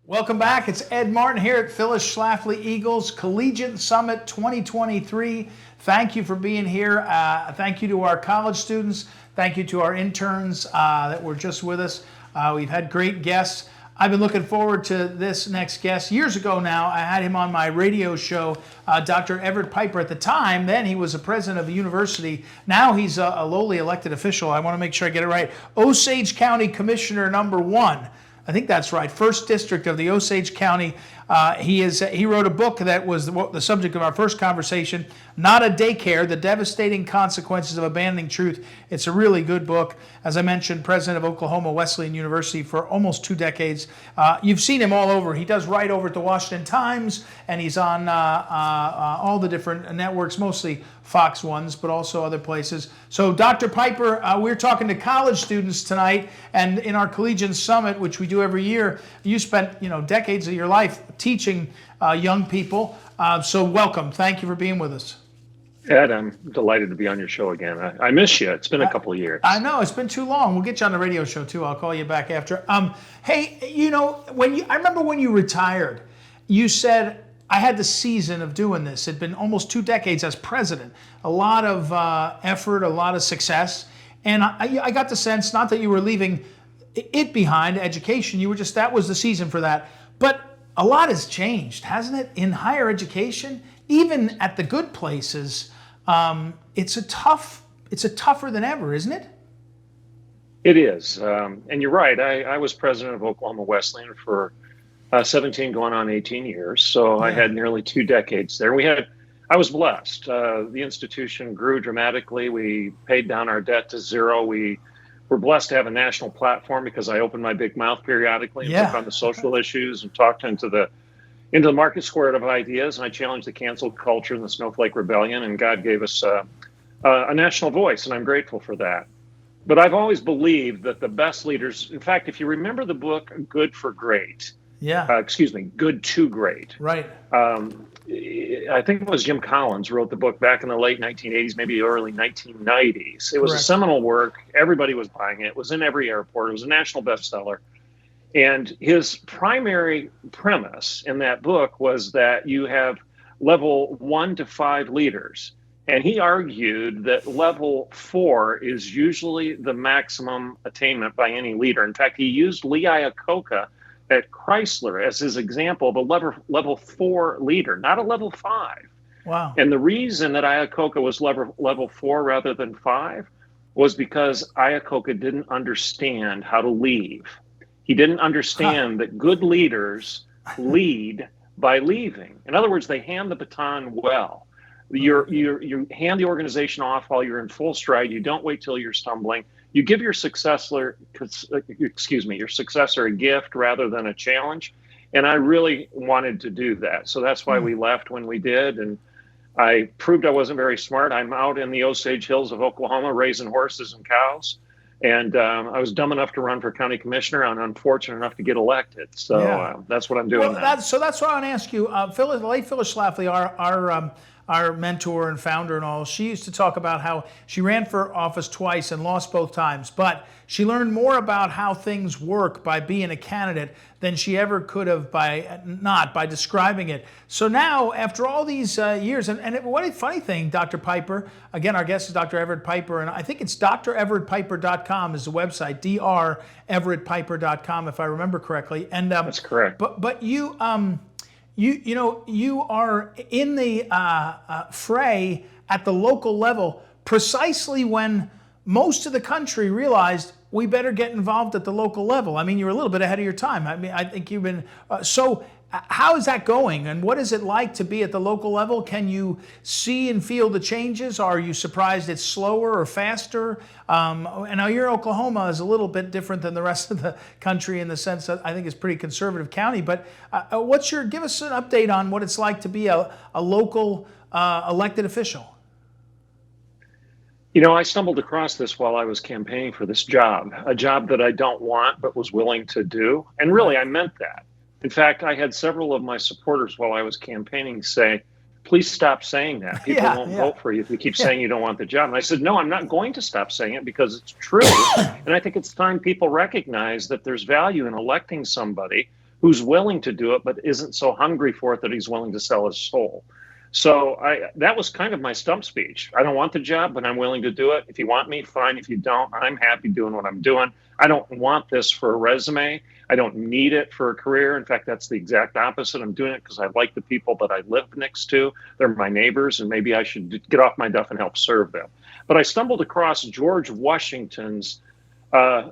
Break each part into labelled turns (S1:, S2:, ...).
S1: Welcome back. It's Ed Martin here at Phyllis Schlafly Eagles Collegiate Summit 2023. Thank you for being here. Thank you to our college students. Thank you to our interns that were just with us. We've had great guests. I've been looking forward to this next guest. Years ago now, I had him on my radio show, Dr. Everett Piper. At the time, then he was a president of a university. Now he's a lowly elected official. I want to make sure I get it right. Osage County Commissioner #1. I think that's right. First District of the Osage County. He wrote a book that was the subject of our first conversation, Not a Daycare, The Devastating Consequences of Abandoning Truth. It's a really good book. As I mentioned, president of Oklahoma Wesleyan University for almost 2 decades. You've seen him all over. He does write over at the Washington Times, and he's on all the different networks, mostly Fox ones, but also other places. So Dr. Piper, we're talking to college students tonight, and in our Collegian Summit, which we do every year, you spent decades of your life teaching young people. So welcome. Thank you for being with us.
S2: Ed, I'm delighted to be on your show again. I miss you. It's been a couple of years.
S1: I know, it's been too long. We'll get you on the radio show too. I'll call you back after. Hey, I remember when you retired, you said, I had the season of doing this. It'd been almost 2 decades as president. A lot of effort, a lot of success. And I got the sense, not that you were leaving it behind, education, you were just, that was the season for that. But a lot has changed, hasn't it? In higher education, even at the good places, it's tougher than ever, isn't it?
S2: It is. And you're right. I was president of Oklahoma Wesleyan for 17 going on 18 years. So I had nearly 2 decades there. I was blessed. The institution grew dramatically. We paid down our debt to zero. We were blessed to have a national platform because I opened my big mouth periodically and took on the social issues and talked into the market square of ideas. And I challenged the cancel culture and the snowflake rebellion. And God gave us a national voice. And I'm grateful for that. But I've always believed that the best leaders, in fact, if you remember the book, Good for Great, Good to Great.
S1: Right.
S2: I think it was Jim Collins wrote the book back in the late 1980s, maybe early 1990s. It was a seminal work. Everybody was buying it. It was in every airport. It was a national bestseller. And his primary premise in that book was that you have level 1 to 5 leaders. And he argued that level 4 is usually the maximum attainment by any leader. In fact, he used Lee Iacocca at Chrysler as his example of a level 4 leader, not a level 5.
S1: Wow.
S2: And the reason that Iacocca was level 4 rather than 5 was because Iacocca didn't understand how to leave. He didn't understand that good leaders lead by leaving. In other words, they hand the baton well. You hand the organization off while you're in full stride. You don't wait till you're stumbling. You give your successor a gift rather than a challenge. And I really wanted to do that. So that's why we left when we did. And I proved I wasn't very smart. I'm out in the Osage Hills of Oklahoma raising horses and cows. And I was dumb enough to run for county commissioner and unfortunate enough to get elected. So that's what I'm doing now.
S1: That's what I want to ask you. Phyllis, the late Phyllis Schlafly, our mentor and founder and all, she used to talk about how she ran for office twice and lost both times, but she learned more about how things work by being a candidate than she ever could have by describing it. So now, after all these years, what a funny thing, Dr. Piper, again, our guest is Dr. Everett Piper, and I think it's dreverettpiper.com is the website, dreverettpiper.com, if I remember correctly. And
S2: that's correct.
S1: But you are in the fray at the local level precisely when most of the country realized we better get involved at the local level. I mean, you're a little bit ahead of your time. I mean, I think you've been, so how is that going? And what is it like to be at the local level? Can you see and feel the changes? Are you surprised it's slower or faster? And now your Oklahoma is a little bit different than the rest of the country in the sense that I think it's a pretty conservative county. But give us an update on what it's like to be a local elected official.
S2: I stumbled across this while I was campaigning for this job, a job that I don't want but was willing to do. And really, I meant that. In fact, I had several of my supporters while I was campaigning say, please stop saying that. People won't vote for you if you keep saying you don't want the job. And I said, no, I'm not going to stop saying it because it's true. And I think it's time people recognize that there's value in electing somebody who's willing to do it, but isn't so hungry for it that he's willing to sell his soul. So that was kind of my stump speech. I don't want the job, but I'm willing to do it. If you want me, fine. If you don't, I'm happy doing what I'm doing. I don't want this for a resume. I don't need it for a career. In fact, that's the exact opposite. I'm doing it because I like the people that I live next to. They're my neighbors, and maybe I should get off my duff and help serve them. But I stumbled across George Washington's, I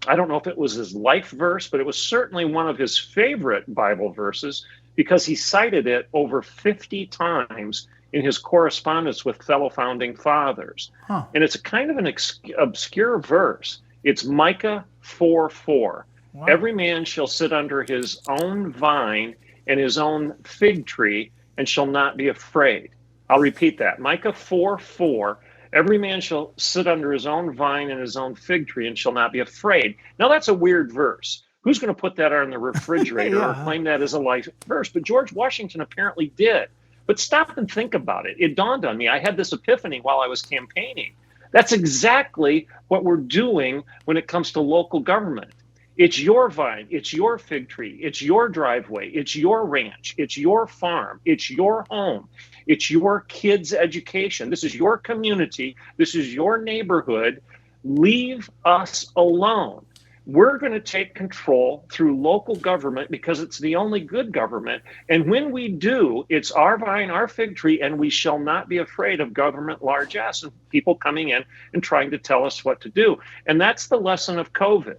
S2: don't know if it was his life verse, but it was certainly one of his favorite Bible verses, because he cited it over 50 times in his correspondence with fellow founding fathers. And it's a kind of an obscure verse. It's Micah 4:4. Wow. Every man shall sit under his own vine and his own fig tree and shall not be afraid. I'll repeat that. Micah 4:4. Every man shall sit under his own vine and his own fig tree and shall not be afraid. Now that's a weird verse. Who's going to put that on the refrigerator or claim that as a life verse? But George Washington apparently did. But stop and think about it. It dawned on me. I had this epiphany while I was campaigning. That's exactly what we're doing when it comes to local government. It's your vine. It's your fig tree. It's your driveway. It's your ranch. It's your farm. It's your home. It's your kids' education. This is your community. This is your neighborhood. Leave us alone. We're going to take control through local government because it's the only good government. And when we do, it's our vine, our fig tree, and we shall not be afraid of government largesse and people coming in and trying to tell us what to do. And that's the lesson of COVID.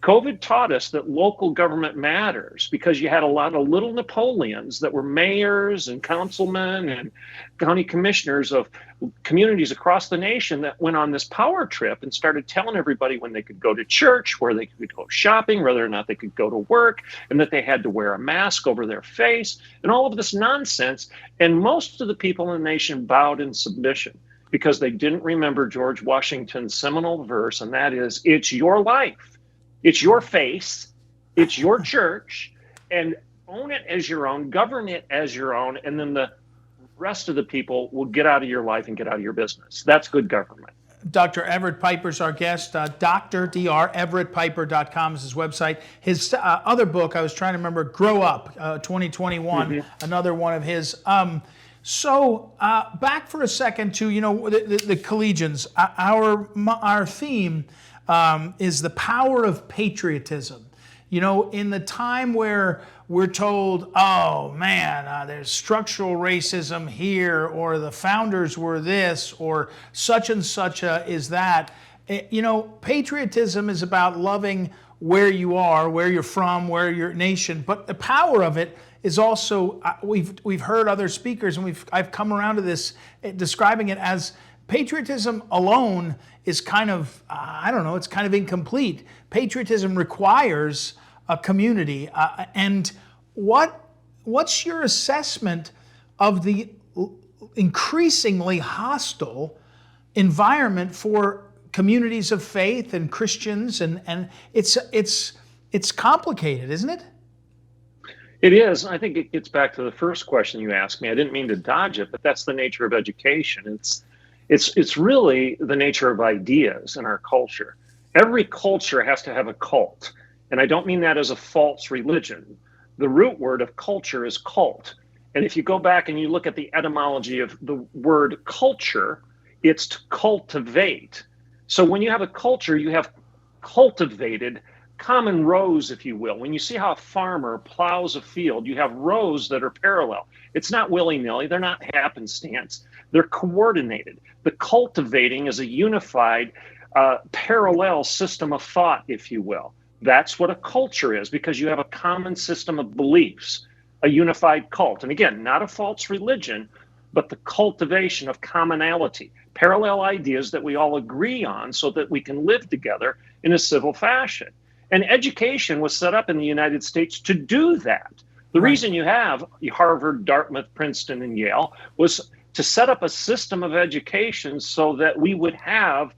S2: COVID taught us that local government matters because you had a lot of little Napoleons that were mayors and councilmen and county commissioners of communities across the nation that went on this power trip and started telling everybody when they could go to church, where they could go shopping, whether or not they could go to work, and that they had to wear a mask over their face and all of this nonsense. And most of the people in the nation bowed in submission because they didn't remember George Washington's seminal verse, and that is, it's your life. It's your face, it's your church, and own it as your own, govern it as your own, and then the rest of the people will get out of your life and get out of your business. That's good government.
S1: Dr. Everett Piper's our guest. Dr. everettpiper.com is his website. His other book, I was trying to remember, Grow Up, 2021, another one of his. So back for a second to, the Collegians. Our theme is the power of patriotism. In the time where we're told, oh man, there's structural racism here, or the founders were this, or such and such is that. Patriotism is about loving where you are, where you're from, where your nation. But the power of it is also, we've heard other speakers, and I've come around to this, describing it as patriotism alone is kind of, it's kind of incomplete. Patriotism requires a community. And what's your assessment of the increasingly hostile environment for communities of faith and Christians? And it's complicated, isn't it?
S2: It is. I think it gets back to the first question you asked me. I didn't mean to dodge it, but that's the nature of education. It's really the nature of ideas in our culture. Every culture has to have a cult. And I don't mean that as a false religion. The root word of culture is cult. And if you go back and you look at the etymology of the word culture, it's to cultivate. So when you have a culture, you have cultivated common rows, if you will. When you see how a farmer plows a field, you have rows that are parallel. It's not willy-nilly. They're not happenstance. They're coordinated. The cultivating is a unified, parallel system of thought, if you will. That's what a culture is, because you have a common system of beliefs, a unified cult. And again, not a false religion, but the cultivation of commonality, parallel ideas that we all agree on so that we can live together in a civil fashion. And education was set up in the United States to do that. The reason you have Harvard, Dartmouth, Princeton, and Yale was to set up a system of education so that we would have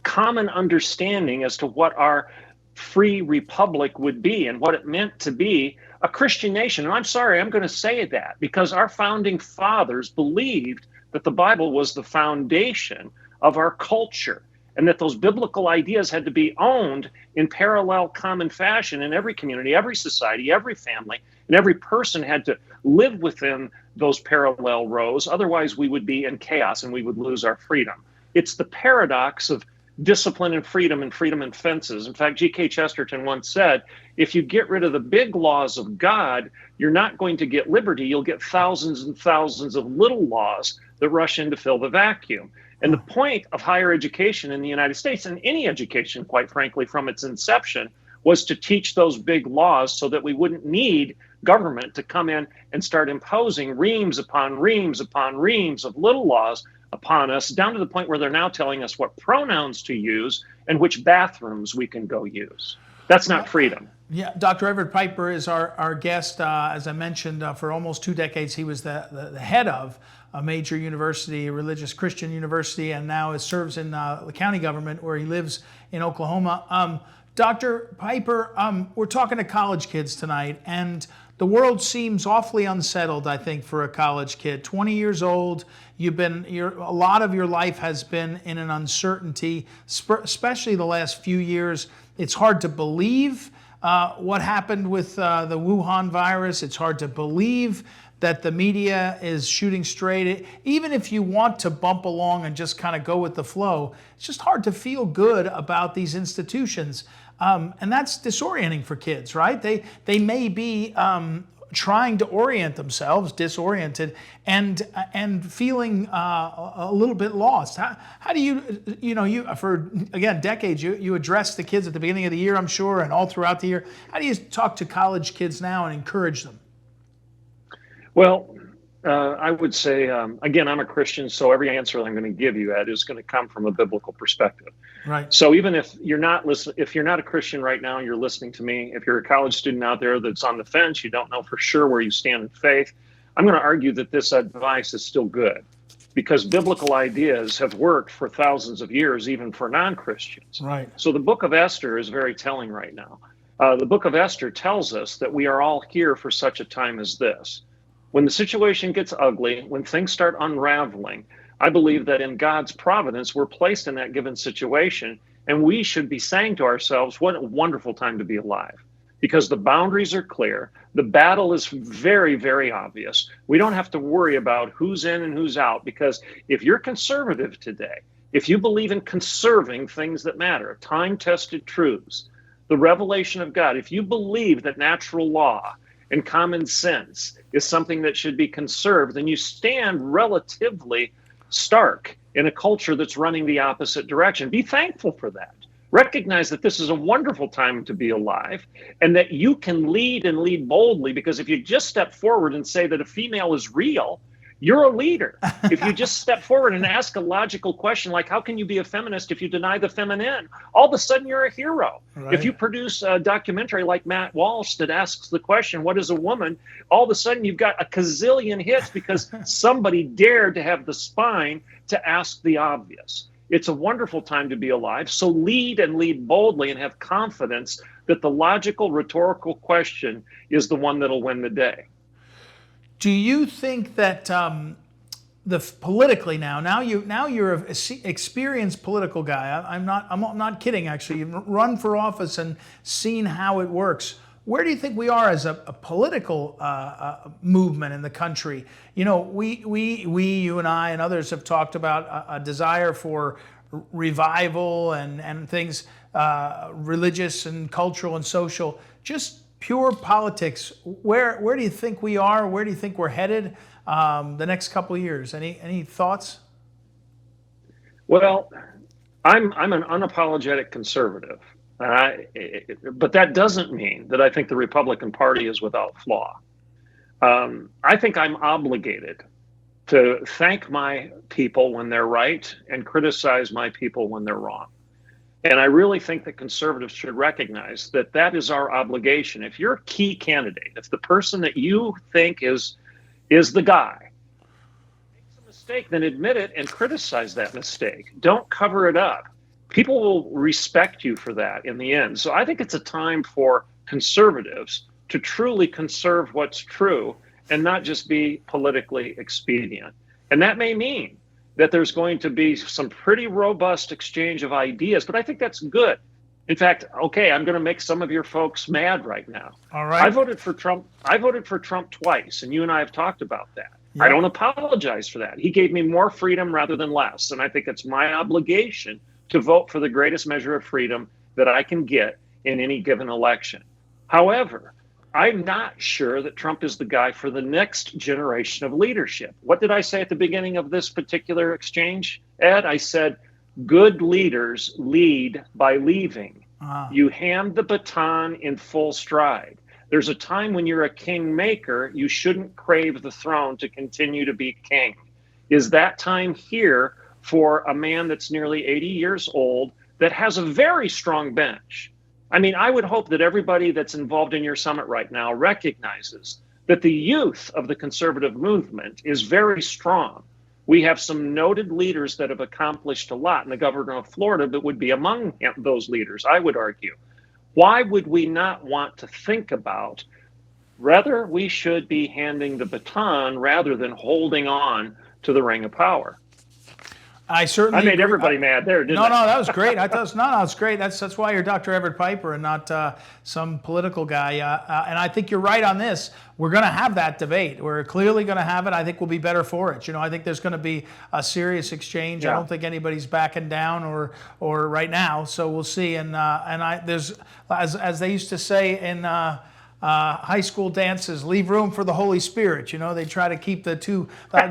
S2: common understanding as to what our free republic would be and what it meant to be a Christian nation. And I'm sorry, I'm going to say that because our founding fathers believed that the Bible was the foundation of our culture. and that those biblical ideas had to be owned in parallel common fashion in every community, every society, every family, and every person had to live within those parallel rows. Otherwise, we would be in chaos and we would lose our freedom. It's the paradox of discipline and freedom and fences. In fact, G.K. Chesterton once said, if you get rid of the big laws of God, you're not going to get liberty. You'll get thousands and thousands of little laws that rush in to fill the vacuum. And the point of higher education in the United States, and any education, quite frankly, from its inception, was to teach those big laws so that we wouldn't need government to come in and start imposing reams upon reams upon reams of little laws upon us, down to the point where they're now telling us what pronouns to use and which bathrooms we can go use. That's not freedom.
S1: Yeah, Dr. Everett Piper is our guest. As I mentioned, for almost 2 decades, he was the head of a major university, a religious Christian university, and now serves in the county government where he lives in Oklahoma. Dr. Piper, we're talking to college kids tonight, and the world seems awfully unsettled, I think, for a college kid. 20 years old, a lot of your life has been in an uncertainty, especially the last few years. It's hard to believe what happened with the Wuhan virus. It's hard to believe that the media is shooting straight. Even if you want to bump along and just kind of go with the flow, it's just hard to feel good about these institutions. And that's disorienting for kids, right? They may be trying to orient themselves, disoriented, and feeling a little bit lost. How do you for again decades you address the kids at the beginning of the year, I'm sure, and all throughout the year. How do you talk to college kids now and encourage them?
S2: Well, I would say, again, I'm a Christian, so every answer I'm going to give you, Ed, is going to come from a biblical perspective.
S1: Right.
S2: So even if you're not a Christian right now, you're listening to me. If you're a college student out there that's on the fence, you don't know for sure where you stand in faith, I'm going to argue that this advice is still good, because biblical ideas have worked for thousands of years, even for non-Christians.
S1: Right.
S2: So the book of Esther is very telling right now. The book of Esther tells us that we are all here for such a time as this. When the situation gets ugly, when things start unraveling, I believe that in God's providence, we're placed in that given situation, and we should be saying to ourselves, what a wonderful time to be alive, because the boundaries are clear. The battle is very, very obvious. We don't have to worry about who's in and who's out, because if you're conservative today, if you believe in conserving things that matter, time-tested truths, the revelation of God, if you believe that natural law and common sense is something that should be conserved, then you stand relatively stark in a culture that's running the opposite direction. Be thankful for that. Recognize that this is a wonderful time to be alive, and that you can lead and lead boldly, because if you just step forward and say that a female is real, you're a leader. If you just step forward and ask a logical question like, how can you be a feminist if you deny the feminine? All of a sudden, you're a hero. Right. If you produce a documentary like Matt Walsh that asks the question, what is a woman? All of a sudden, you've got a gazillion hits because somebody dared to have the spine to ask the obvious. It's a wonderful time to be alive. So lead and lead boldly, and have confidence that the logical, rhetorical question is the one that'll win the day.
S1: Do you think that politically now you're an experienced political guy? I'm not kidding. Actually, you've run for office and seen how it works. Where do you think we are as a political movement in the country? You know, you and I and others have talked about a desire for revival and things religious and cultural and social. Just pure politics. Where do you think we are? Where do you think we're headed the next couple of years? Any thoughts?
S2: Well, I'm an unapologetic conservative, but that doesn't mean that I think the Republican Party is without flaw. I think I'm obligated to thank my people when they're right and criticize my people when they're wrong. And I really think that conservatives should recognize that that is our obligation. If you're a key candidate, if the person that you think is the guy makes a mistake, then admit it and criticize that mistake. Don't cover it up. People will respect you for that in the end. So I think it's a time for conservatives to truly conserve what's true and not just be politically expedient. And that may mean that there's going to be some pretty robust exchange of ideas, but I think that's good. In fact, okay, I'm going to make some of your folks mad right now.
S1: All right.
S2: I voted for Trump. I voted for Trump twice, and you and I have talked about that.
S1: Yeah.
S2: I don't apologize for that. He gave me more freedom rather than less, and I think it's my obligation to vote for the greatest measure of freedom that I can get in any given election. However, I'm not sure that Trump is the guy for the next generation of leadership. What did I say at the beginning of this particular exchange, Ed? I said, good leaders lead by leaving. You hand the baton in full stride. There's a time when you're a kingmaker, you shouldn't crave the throne to continue to be king. Is that time here for a man that's nearly 80 years old that has a very strong bench? I mean, I would hope that everybody that's involved in your summit right now recognizes that the youth of the conservative movement is very strong. We have some noted leaders that have accomplished a lot, and the governor of Florida that would be among those leaders, I would argue. Why would we not want to think about whether we should be handing the baton rather than holding on to the ring of power?
S1: I certainly
S2: I made
S1: agree.
S2: everybody mad there, didn't I?
S1: No, that was great. I thought no, it's great. That's why you're Dr. Everett Piper and not some political guy. And I think you're right on this. We're going to have that debate. We're clearly going to have it. I think we'll be better for it. You know, I think there's going to be a serious exchange. I don't think anybody's backing down or right now. So we'll see. And there's as they used to say in high school dances, leave room for the Holy Spirit. You know, they try to keep the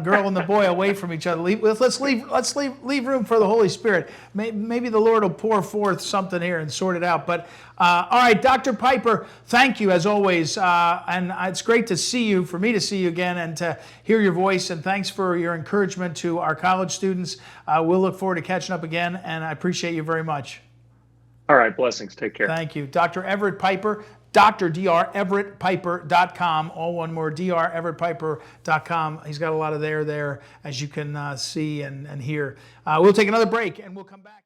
S1: girl and the boy away from each other. Let's leave room for the Holy Spirit. Maybe the Lord will pour forth something here and sort it out. But all right, Dr. Piper, thank you as always, and it's great to see you, for me to see you again and to hear your voice. And thanks for your encouragement to our college students. We'll look forward to catching up again, and I appreciate you very much.
S2: All right, blessings. Take care.
S1: Thank you, Dr. Everett Piper. Dr. DrEverettPiper.com, all one word, DrEverettPiper.com. He's got a lot of there, as you can see and hear. We'll take another break and we'll come back.